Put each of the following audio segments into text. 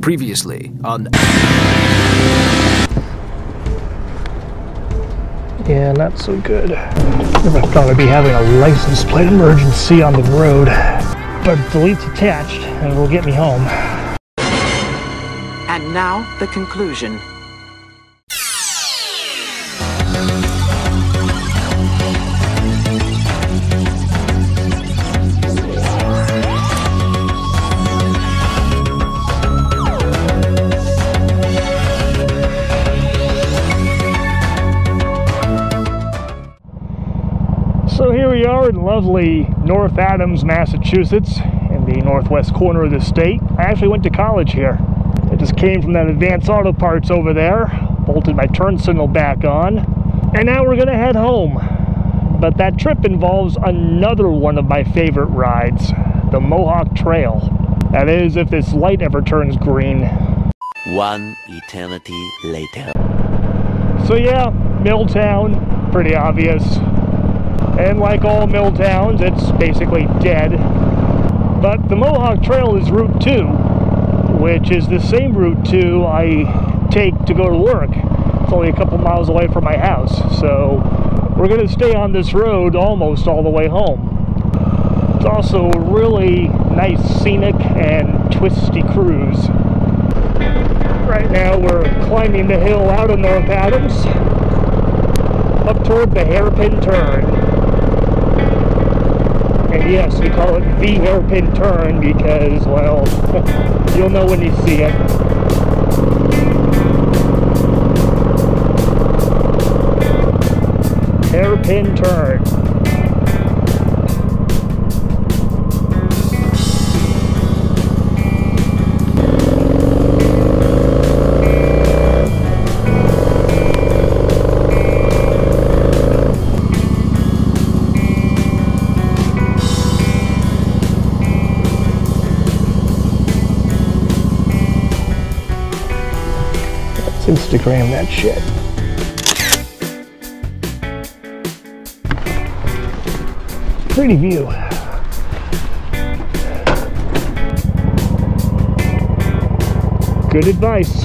Previously on... Yeah, not so good. Never thought I'd be having a license plate emergency on the road. But delete's attached, and it'll get me home. And now, the conclusion. So here we are in lovely North Adams, Massachusetts, in the northwest corner of the state. I actually went to college here. I just came from that Advanced Auto Parts over there, bolted my turn signal back on, and now we're gonna head home. But that trip involves another one of my favorite rides, the Mohawk Trail. That is, if this light ever turns green. One eternity later. So yeah, Milltown, pretty obvious. And like all mill towns, it's basically dead. But the Mohawk Trail is Route 2, which is the same Route 2 I take to go to work. It's only a couple miles away from my house, so we're going to stay on this road almost all the way home. It's also a really nice scenic and twisty cruise. Right now we're climbing the hill out of North Adams, up toward the hairpin turn. And yes, we call it the hairpin turn because, well, you'll know when you see it. Hairpin turn. Instagram that shit. Pretty view. Good advice.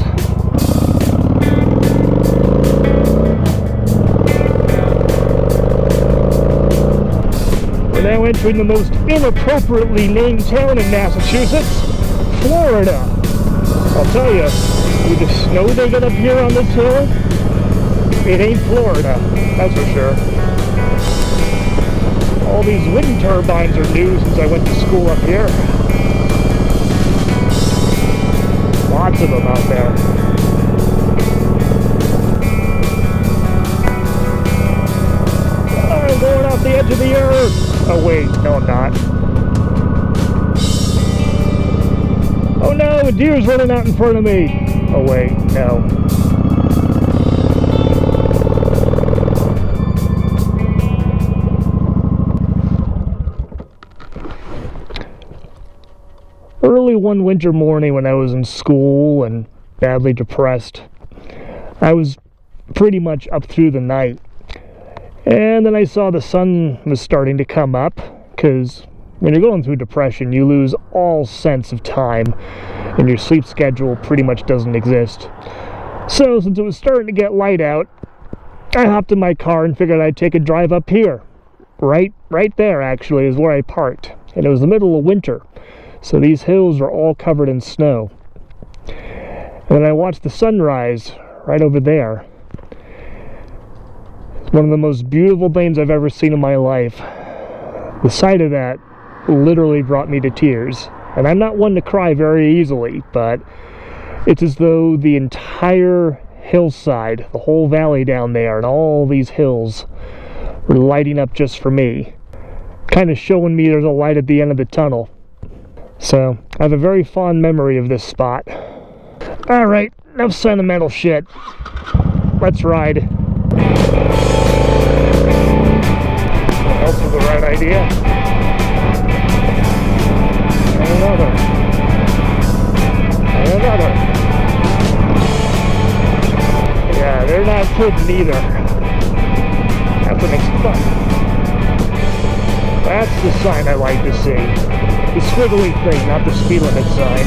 We're now entering the most inappropriately named town in Massachusetts, Florida. I'll tell you, with the snow they get up here on this hill, it ain't Florida, that's for sure. All these wind turbines are new since I went to school up here. Lots of them out there. Oh, I'm going off the edge of the earth! Oh wait, no I'm not. Oh no, a deer's running out in front of me! Oh wait, no. Early one winter morning when I was in school and badly depressed, I was pretty much up through the night. And then I saw the sun was starting to come up, because when you're going through depression, you lose all sense of time, and your sleep schedule pretty much doesn't exist. So, since it was starting to get light out, I hopped in my car and figured I'd take a drive up here. Right there, actually, is where I parked. And it was the middle of winter, so these hills were all covered in snow. And then I watched the sunrise right over there. It's one of the most beautiful things I've ever seen in my life. The sight of that literally brought me to tears. And I'm not one to cry very easily, but it's as though the entire hillside, the whole valley down there, and all these hills were lighting up just for me. Kind of showing me there's a light at the end of the tunnel. So, I have a very fond memory of this spot. Alright, enough sentimental shit. Let's ride. That was the right idea. Another. Another. Yeah, they're not kidding either. That's what makes it fun. That's the sign I like to see. The squiggly thing, not the speed limit sign.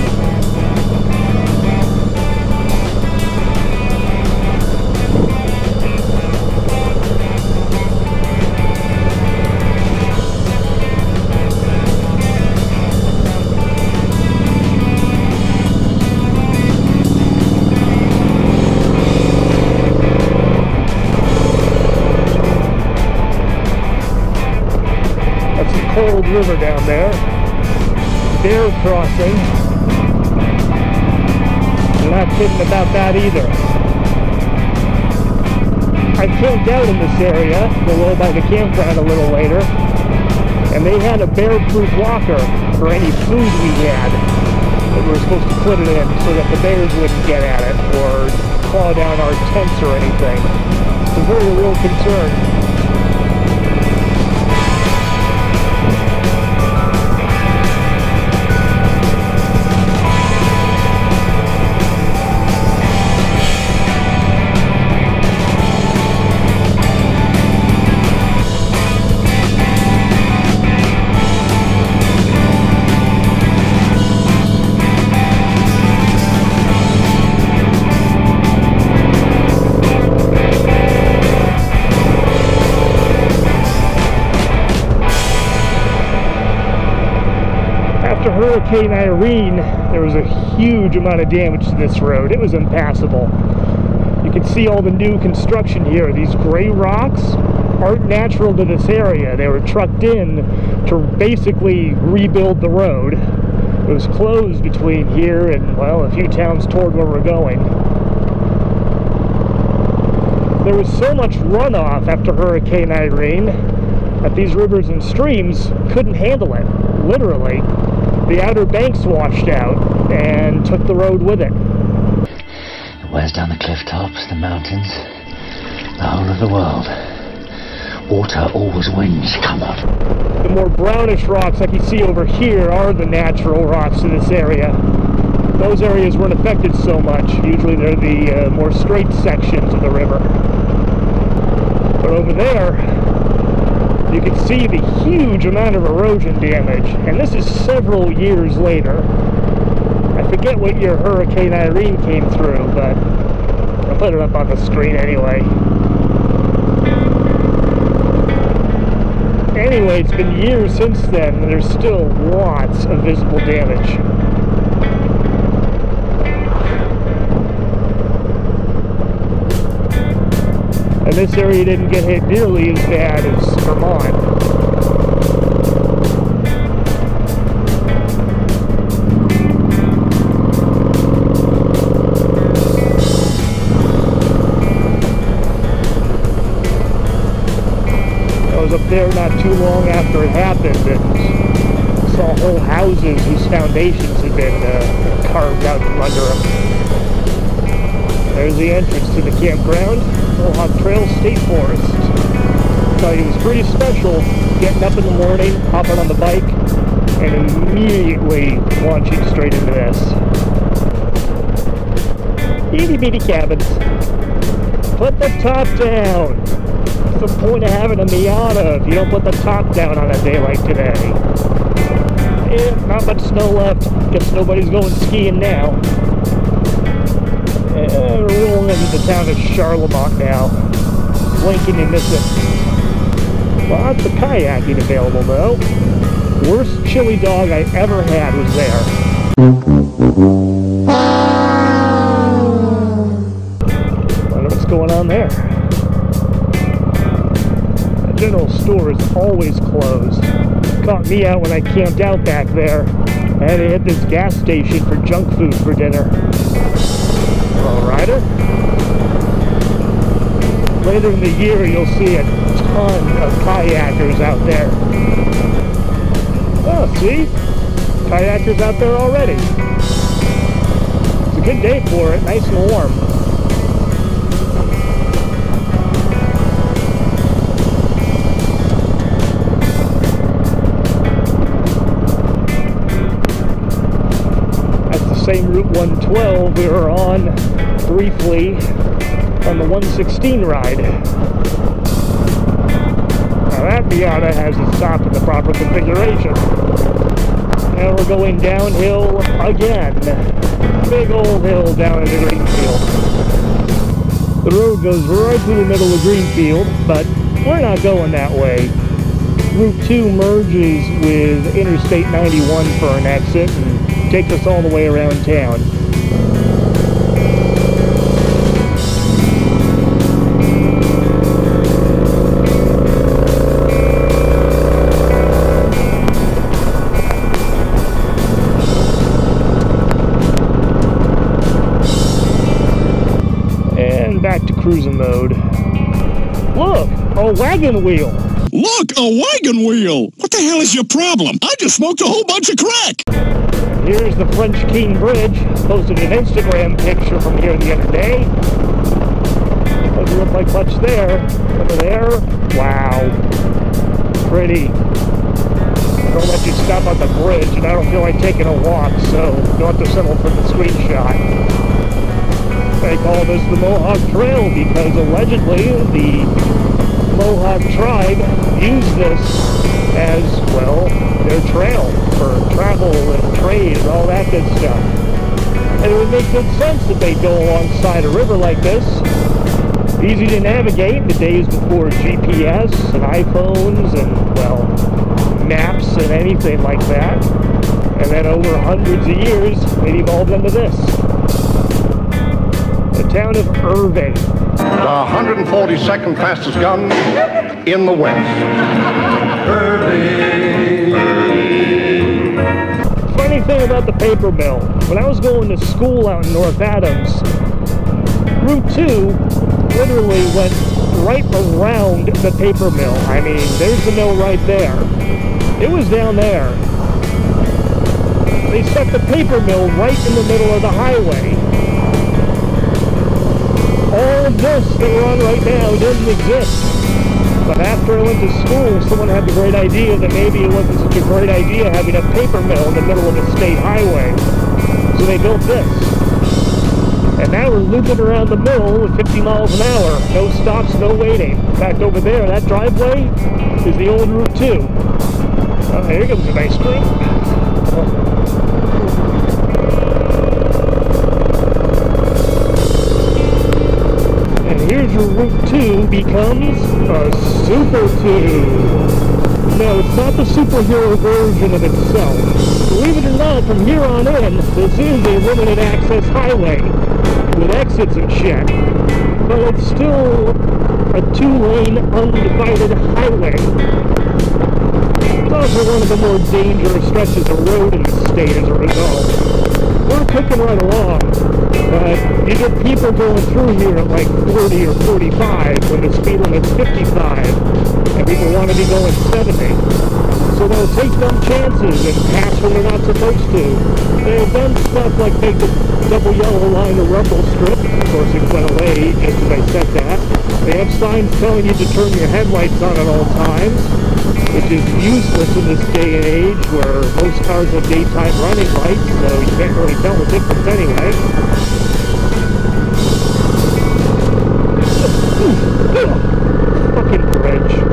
river down there. Bear crossing. They're not kidding about that either. I camped out in this area, below by the campground a little later, and they had a bear-proof locker for any food we had that we were supposed to put it in so that the bears wouldn't get at it or claw down our tents or anything. It's a very real concern. Hurricane Irene, there was a huge amount of damage to this road. It was impassable. You can see all the new construction here. These gray rocks aren't natural to this area. They were trucked in to basically rebuild the road. It was closed between here and, well, a few towns toward where we're going. There was so much runoff after Hurricane Irene that these rivers and streams couldn't handle it, literally. The outer banks washed out and took the road with it. It wears down the cliff tops, the mountains, the whole of the world. Water always wins, come on. The more brownish rocks like you see over here are the natural rocks in this area. Those areas weren't affected so much. Usually they're the more straight sections of the river. But over there, you can see the huge amount of erosion damage, and this is several years later. I forget what year Hurricane Irene came through, but I'll put it up on the screen anyway. Anyway, it's been years since then, and there's still lots of visible damage. And this area didn't get hit nearly as bad as Vermont. I was up there not too long after it happened and saw whole houses whose foundations had been carved out from under them. There's the entrance to the campground. Mohawk Trail State Forest. I tell you, it was pretty special getting up in the morning, hopping on the bike, and immediately launching straight into this. Itty bitty cabins. Put the top down. What's the point of having a Miata if you don't put the top down on a day like today? Yeah, not much snow left. Guess nobody's going skiing now. We're rolling into the town of Charlemont now. Blink and you miss it. Lots of kayaking available though. Worst chili dog I ever had was there. Wonder what's going on there. The general store is always closed. Caught me out when I camped out back there. I had to hit this gas station for junk food for dinner. Hello, rider. Later in the year, you'll see a ton of kayakers out there. Oh, see? Kayakers out there already. It's a good day for it, nice and warm. That's the same Route 112 we were on briefly on the 116 ride. Now that Miata has to stop in the proper configuration. Now we're going downhill again. Big old hill down into Greenfield. The road goes right through the middle of Greenfield, but we're not going that way. Route 2 merges with Interstate 91 for an exit and takes us all the way around town. cruising mode. Look, a wagon wheel. Look, a wagon wheel! What the hell is your problem? I just smoked a whole bunch of crack! Here's the French King Bridge. Posted an Instagram picture from here the other day. Doesn't look like much there. Over there, wow. Pretty. Don't let you stop on the bridge, and I don't feel like taking a walk, so you'll have to settle for the screenshot. They call this the Mohawk Trail because allegedly the Mohawk tribe used this as, well, their trail for travel and trade and all that good stuff. And it would make good sense that they'd go alongside a river like this. Easy to navigate in the days before GPS and iPhones and, well, maps and anything like that. And then over hundreds of years, it evolved into this. The town of Irving. The 142nd fastest gun in the West. Irving. Funny thing about the paper mill, when I was going to school out in North Adams, Route 2 literally went right around the paper mill. I mean, there's the mill right there. It was down there. They set the paper mill right in the middle of the highway. All of this that we're on right now doesn't exist. But after I went to school, someone had the great idea that maybe it wasn't such a great idea having a paper mill in the middle of a state highway. So they built this. And now we're looping around the mill with 50 miles an hour. No stops, no waiting. In fact, over there, that driveway is the old Route 2. Oh, here comes an ice cream. And here's your Route 2 becomes a Super 2. No, it's not the superhero version of itself. Believe it or not, from here on in, this is a limited access highway with exits and shit. But it's still a 2-lane undivided highway. It's also one of the more dangerous stretches of road in the state as a result. We're cooking right along, but you get people going through here at like 40 or 45 when the speed limit's 55, and people want to be going 70. So they'll take them chances and pass when they're not supposed to. They've done stuff like make the double yellow line a rumble strip. Of course, it went away just as I said that. They have signs telling you to turn your headlights on at all times, which is useless in this day and age where most cars have daytime running lights, so you can't really tell the difference anyway. Fucking bridge.